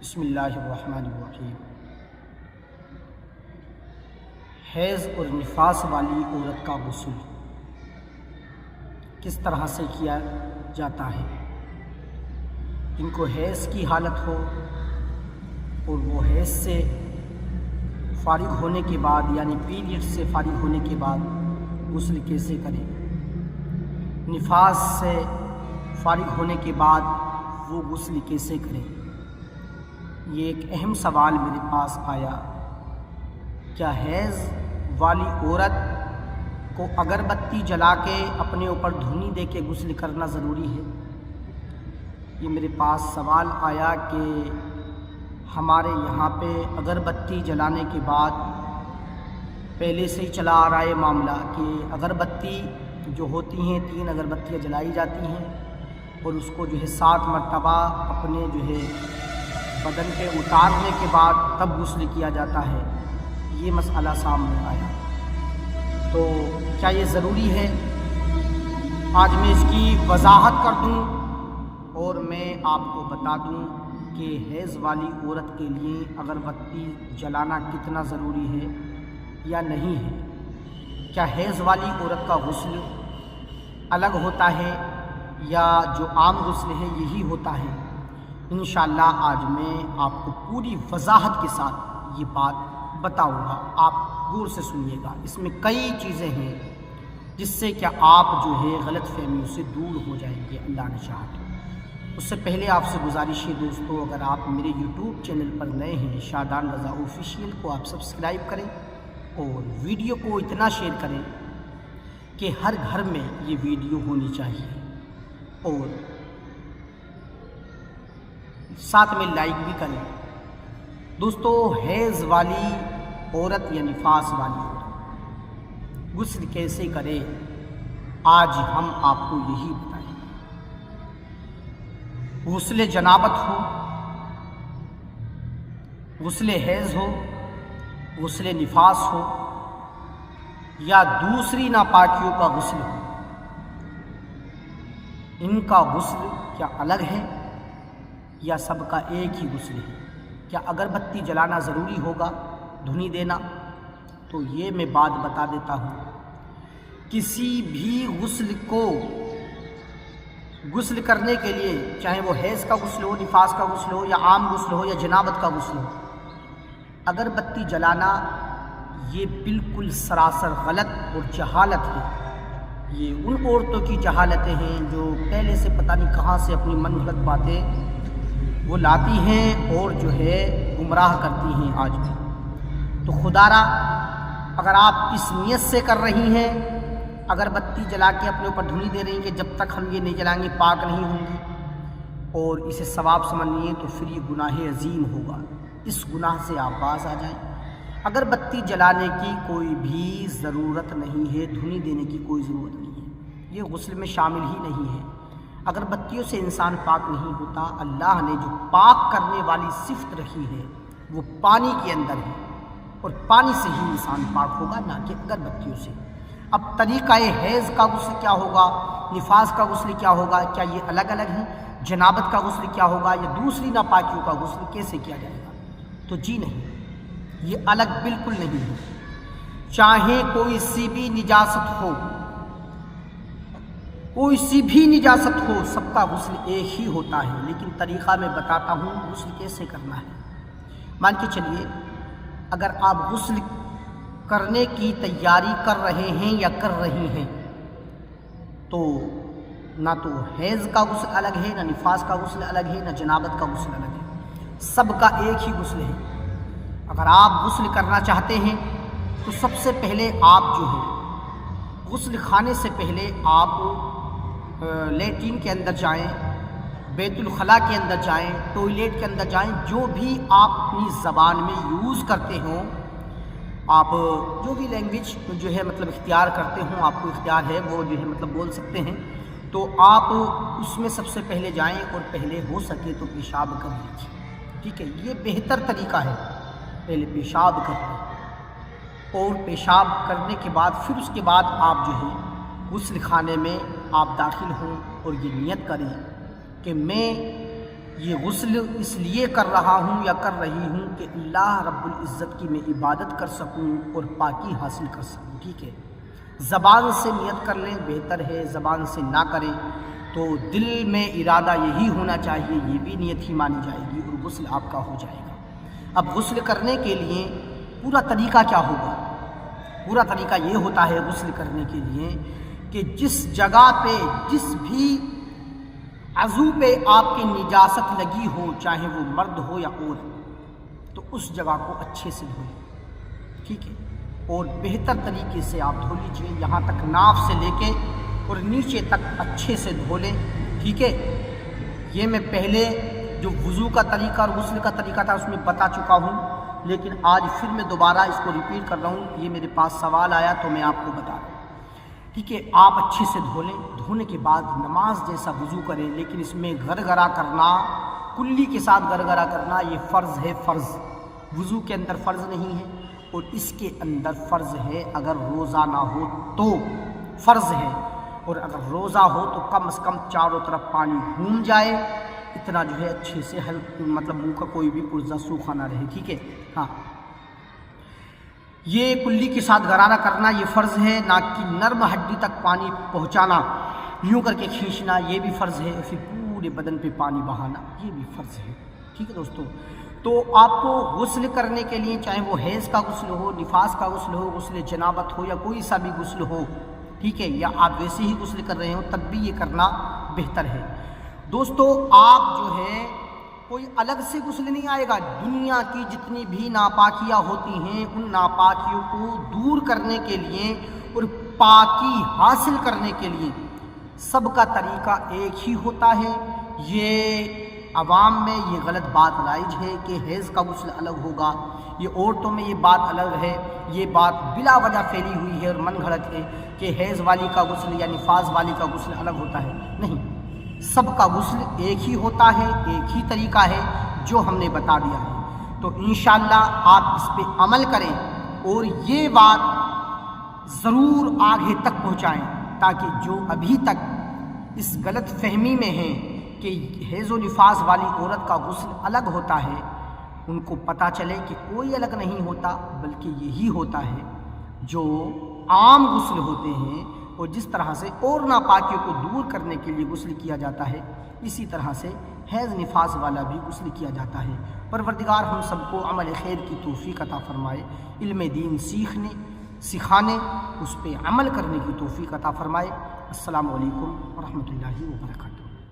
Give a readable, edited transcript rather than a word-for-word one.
بسم اللہ الرحمن الرحیم۔ حیض اور نفاس والی عورت کا غسل کس طرح سے کیا جاتا ہے؟ جن کو حیض کی حالت ہو اور وہ حیض سے فارغ ہونے کے بعد یعنی پیریڈ سے فارغ ہونے کے بعد غسل کیسے کریں، نفاس سے فارغ ہونے کے بعد وہ غسل کیسے کریں، یہ ایک اہم سوال میرے پاس آیا۔ کیا حیض والی عورت کو اگربتی جلا کے اپنے اوپر دھونی دے کے غسل کرنا ضروری ہے؟ یہ میرے پاس سوال آیا کہ ہمارے یہاں پہ اگربتی جلانے کے بعد پہلے سے ہی چلا آ رہا ہے معاملہ کہ اگربتی جو ہوتی ہیں 3 اگربتیاں جلائی جاتی ہیں اور اس کو 7 مرتبہ اپنے بدن پہ اتارنے کے بعد تب غسل کیا جاتا ہے۔ یہ مسئلہ سامنے آیا تو کیا یہ ضروری ہے؟ آج میں اس کی وضاحت کر دوں اور میں آپ کو بتا دوں کہ حیض والی عورت کے لیے اگربتی جلانا کتنا ضروری ہے یا نہیں ہے۔ کیا حیض والی عورت کا غسل الگ ہوتا ہے یا جو عام غسل ہے یہی ہوتا ہے؟ انشاءاللہ آج میں آپ کو پوری وضاحت کے ساتھ یہ بات بتاؤں گا، آپ غور سے سنیے گا۔ اس میں کئی چیزیں ہیں جس سے کیا آپ غلط فہمیوں سے دور ہو جائیں گے اللہ نے چاہا تو۔ اس سے پہلے آپ سے گزارش ہے دوستو، اگر آپ میرے یوٹیوب چینل پر نئے ہیں شادان رضا آفیشیل کو آپ سبسکرائب کریں اور ویڈیو کو اتنا شیئر کریں کہ ہر گھر میں یہ ویڈیو ہونی چاہیے، اور ساتھ میں لائک بھی کریں۔ دوستو، حیض والی عورت یا نفاس والی عورت غسل کیسے کرے، آج ہم آپ کو یہی بتائیں گے۔ غسل جنابت ہو، غسل حیض ہو، غسل نفاس ہو یا دوسری ناپاکیوں کا غسل ہو، ان کا غسل کیا الگ ہے یا سب کا ایک ہی غسل ہے؟ کیا اگربتی جلانا ضروری ہوگا، دھونی دینا؟ تو یہ میں بات بتا دیتا ہوں، کسی بھی غسل کو غسل کرنے کے لیے، چاہے وہ حیض کا غسل ہو، نفاس کا غسل ہو یا عام غسل ہو یا جنابت کا غسل ہو، اگربتی جلانا یہ بالکل سراسر غلط اور جہالت ہے۔ یہ ان عورتوں کی جہالتیں ہیں جو پہلے سے پتہ نہیں کہاں سے اپنی من گھڑت باتیں وہ لاتی ہیں اور گمراہ کرتی ہیں آج بھی۔ تو خدارا، اگر آپ اس نیت سے کر رہی ہیں، اگربتی جلا کے اپنے اوپر دھونی دے رہی ہیں کہ جب تک ہم یہ نہیں جلائیں گے پاک نہیں ہوں گی، اور اسے ثواب سمجھیے، تو پھر یہ گناہ عظیم ہوگا۔ اس گناہ سے آپ باز آ جائیں۔ اگربتی جلانے کی کوئی بھی ضرورت نہیں ہے، دھونی دینے کی کوئی ضرورت نہیں ہے، یہ غسل میں شامل ہی نہیں ہے۔ اگربتیوں سے انسان پاک نہیں ہوتا۔ اللہ نے جو پاک کرنے والی صفت رکھی ہے وہ پانی کے اندر ہے، اور پانی سے ہی انسان پاک ہوگا، نہ کہ اگربتیوں سے۔ اب طریقہ حیض کا غسل کیا ہوگا، نفاس کا غسل کیا ہوگا، کیا یہ الگ الگ ہیں؟ جنابت کا غسل کیا ہوگا یا دوسری ناپاکیوں کا غسل کیسے کیا جائے گا؟ تو جی نہیں، یہ الگ بالکل نہیں ہے۔ چاہے کوئی سی بھی نجاست ہو، کوئی سی بھی نجاست ہو، سب کا غسل ایک ہی ہوتا ہے، لیکن طریقہ میں بتاتا ہوں غسل کیسے کرنا ہے۔ مان کے چلیے، اگر آپ غسل کرنے کی تیاری کر رہے ہیں یا کر رہی ہیں، تو نہ تو حیض کا غسل الگ ہے، نہ نفاس کا غسل الگ ہے، نہ جنابت کا غسل الگ ہے، سب کا ایک ہی غسل ہے۔ اگر آپ غسل کرنا چاہتے ہیں تو سب سے پہلے آپ غسل خانے سے پہلے آپ لیٹرین کے اندر جائیں، بیت الخلاء کے اندر جائیں، ٹوائلٹ کے اندر جائیں، جو بھی آپ اپنی زبان میں یوز کرتے ہوں، آپ جو بھی لینگویج مطلب اختیار کرتے ہوں، آپ کو اختیار ہے وہ مطلب بول سکتے ہیں، تو آپ اس میں سب سے پہلے جائیں اور پہلے ہو سکے تو پیشاب کر لیجیے، ٹھیک ہے؟ یہ بہتر طریقہ ہے، پہلے پیشاب کر لیں، اور پیشاب کرنے کے بعد پھر اس کے بعد آپ غسل خانے میں آپ داخل ہوں اور یہ نیت کریں کہ میں یہ غسل اس لیے کر رہا ہوں یا کر رہی ہوں کہ اللہ رب العزت کی میں عبادت کر سکوں اور پاکی حاصل کر سکوں. ٹھیک ہے، زبان سے نیت کر لیں بہتر ہے، زبان سے نہ کریں تو دل میں ارادہ یہی ہونا چاہیے، یہ بھی نیت ہی مانی جائے گی اور غسل آپ کا ہو جائے گا. اب غسل کرنے کے لیے پورا طریقہ کیا ہوگا؟ پورا طریقہ یہ ہوتا ہے غسل کرنے کے لیے کہ جس جگہ پہ جس بھی عضو پہ آپ کی نجاست لگی ہو، چاہے وہ مرد ہو یا عورت، تو اس جگہ کو اچھے سے دھو لیں. ٹھیک ہے، اور بہتر طریقے سے آپ دھو لیجیے، یہاں تک ناف سے لے کے اور نیچے تک اچھے سے دھو لیں. ٹھیک ہے، یہ میں پہلے جو وضو کا طریقہ اور غسل کا طریقہ تھا اس میں بتا چکا ہوں، لیکن آج پھر میں دوبارہ اس کو ریپیٹ کر رہا ہوں. یہ میرے پاس سوال آیا تو میں آپ کو بتا رہا ہوں. ٹھیک ہے، آپ اچھے سے دھو لیں. دھونے کے بعد نماز جیسا وضو کریں، لیکن اس میں گرگرا کرنا، کلی کے ساتھ گرگرا کرنا یہ فرض ہے. فرض وضو کے اندر فرض نہیں ہے، اور اس کے اندر فرض ہے اگر روزہ نہ ہو تو فرض ہے، اور اگر روزہ ہو تو کم از کم چاروں طرف پانی گھوم جائے، اتنا جو ہے اچھے سے مطلب منہ کا کوئی بھی پرزہ سوکھا نہ رہے. ٹھیک ہے، ہاں، یہ کلی کے ساتھ غرارہ کرنا یہ فرض ہے. ناک کی نرم ہڈی تک پانی پہنچانا، یوں کر کے کھینچنا یہ بھی فرض ہے. پھر پورے بدن پہ پانی بہانا یہ بھی فرض ہے. ٹھیک ہے دوستو، تو آپ کو غسل کرنے کے لیے چاہے وہ حیض کا غسل ہو، نفاس کا غسل ہو، غسل جنابت ہو، یا کوئی سا بھی غسل ہو، ٹھیک ہے، یا آپ ویسے ہی غسل کر رہے ہو تب بھی یہ کرنا بہتر ہے. دوستو آپ جو ہے کوئی الگ سے غسل نہیں آئے گا. دنیا کی جتنی بھی ناپاکیاں ہوتی ہیں ان ناپاکیوں کو دور کرنے کے لیے اور پاکی حاصل کرنے کے لیے سب کا طریقہ ایک ہی ہوتا ہے. یہ عوام میں یہ غلط بات رائج ہے کہ حیض کا غسل الگ ہوگا، یہ عورتوں میں یہ بات الگ ہے. یہ بات بلا وجہ پھیلی ہوئی ہے اور من گھڑت ہے کہ حیض والی کا غسل یا نفاس والی کا غسل الگ ہوتا ہے. نہیں، سب کا غسل ایک ہی ہوتا ہے، ایک ہی طریقہ ہے جو ہم نے بتا دیا ہے. تو انشاءاللہ آپ اس پہ عمل کریں اور یہ بات ضرور آگے تک پہنچائیں، تاکہ جو ابھی تک اس غلط فہمی میں ہیں کہ حیض و نفاس والی عورت کا غسل الگ ہوتا ہے، ان کو پتہ چلے کہ کوئی الگ نہیں ہوتا، بلکہ یہی ہوتا ہے جو عام غسل ہوتے ہیں. اور جس طرح سے اور ناپاکیوں کو دور کرنے کے لیے غسل کیا جاتا ہے، اسی طرح سے حیض نفاس والا بھی غسل کیا جاتا ہے. پروردگار ہم سب کو عمل خیر کی توفیق عطا فرمائے، علم دین سیکھنے، سکھانے، اس پہ عمل کرنے کی توفیق عطا فرمائے. السلام علیکم ورحمۃ اللہ وبرکاتہ.